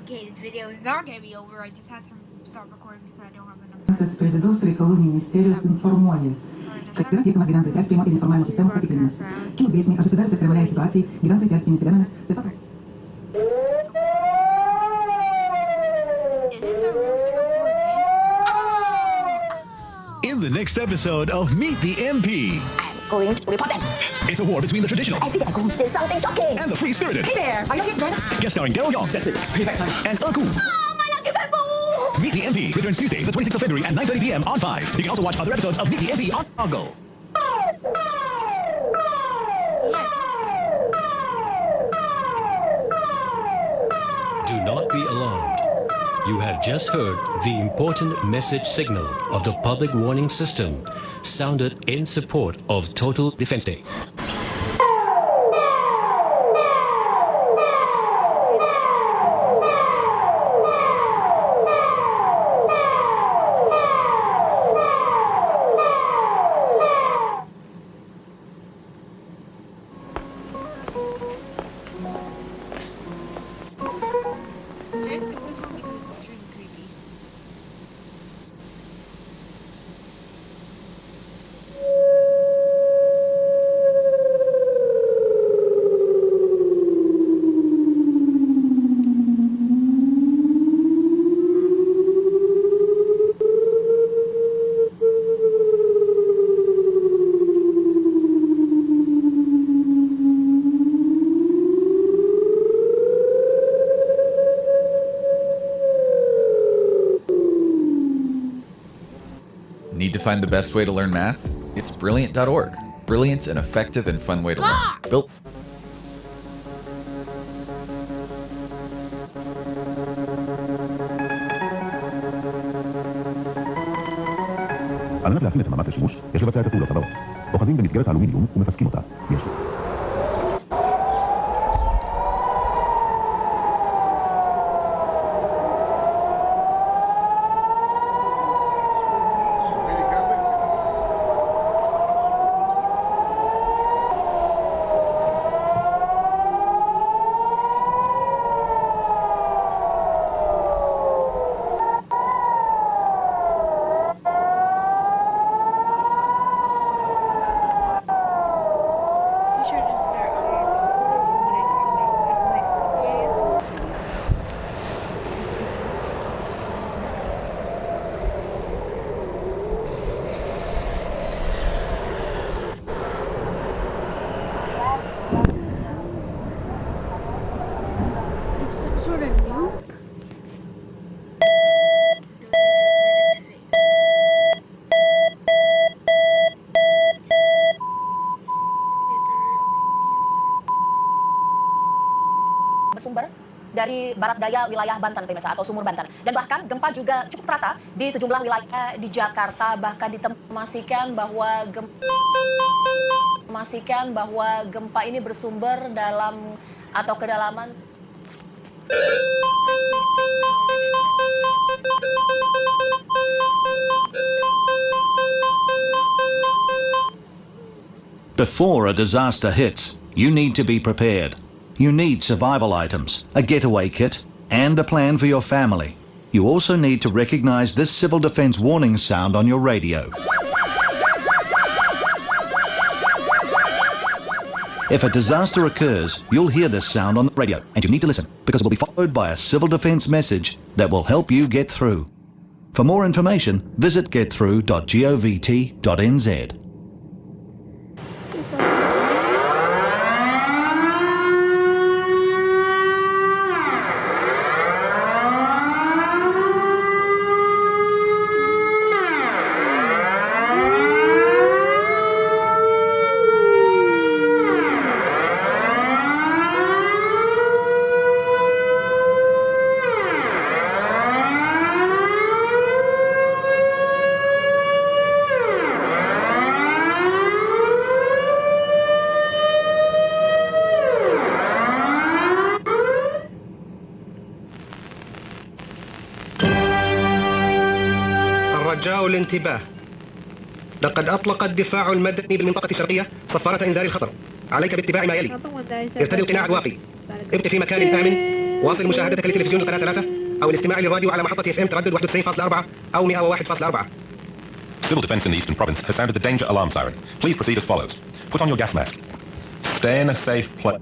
Okay, this video is not gonna be over. I just had to stop recording because I don't have enough Antes prevedoso recalou o Ministério se informuje. Kada tiek mas gigantai perspėjimo ir informavimo sistemos patikrinimas. Kilus grėsmei, aš susidarius ekstremaliai situacijai, gigantai perspėja ministerijomis, taip pat. In the next episode of Meet the MP. Going to report them. It's a war between the traditional I think there's something shocking. and the free-spirited. Hey there, are you here to join us? Guest starring Daryl Young. That's it, it's payback time. And Aku. Oh, my lucky bamboo! Meet the MP returns Tuesday, the 26th of February at 9:30 p.m. on 5. You can also watch other episodes of Meet the MP on Toggle. Do not be alarmed. You have just heard the important message signal of the public warning system sounded in support of Total Defense Day. Need to find the best way to learn math? It's brilliant.org. Brilliant's an effective and fun way to learn. Built. על מנת להכין את הממת לשימוש, יש לבצע את הפעולות הבאות. אוחזים במסגרת האלומיניום ומפסקים אותה. יש... Sort of nuke. Bersumber dari barat daya wilayah Banten pemirsa atau sumur Banten. Dan bahkan gempa juga cukup terasa di sejumlah wilayah di Jakarta, bahkan memastikan bahwa gempa ini bersumber dalam atau kedalaman Before a disaster hits, you need to be prepared. You need survival items, a getaway kit, and a plan for your family. You also need to recognize this civil defense warning sound on your radio. If a disaster occurs, you'll hear this sound on the radio, and you need to listen, because it will be followed by a civil defense message that will help you get through. For more information, visit getthrough.govt.nz. رجاء الانتباه. لقد أطلق الدفاع المدني بالمنطقة الشرقية صفارة إنذار الخطر. عليك باتباع ما يلي. ارتدي القناع الواقي. ابق في مكان آمن. واصل مشاهدتك لتلفزيون القناة 3 أو الاستماع للراديو على محطة FM تردد 91.4 أو 101.4. Civil Defense in the Eastern Province has sounded the danger alarm siren. Please proceed as follows. Put on your gas mask. Stay in a safe place.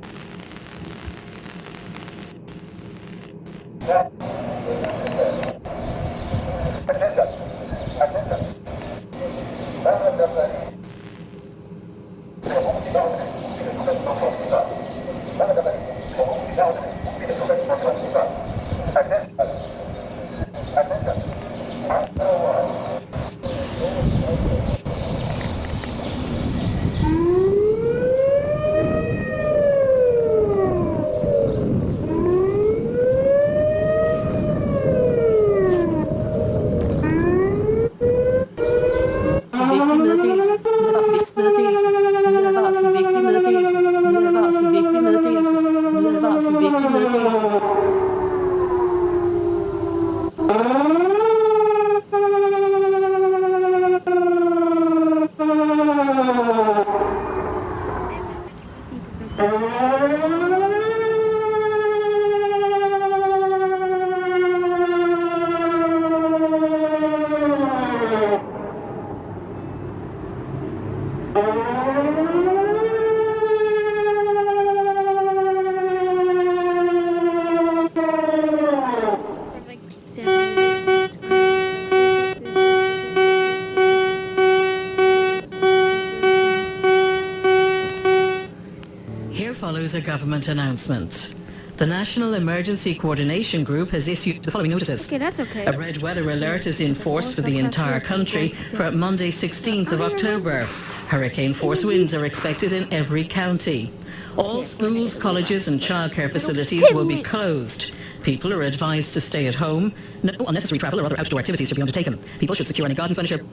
Here follows a government announcement. The National Emergency Coordination Group has issued the following notices. Okay, that's okay. A red weather alert is in force for the entire country for Monday 16th of October. Hurricane force winds are expected in every county. All schools, colleges and childcare facilities will be closed. People are advised to stay at home. No unnecessary travel or other outdoor activities should be undertaken. People should secure any garden furniture,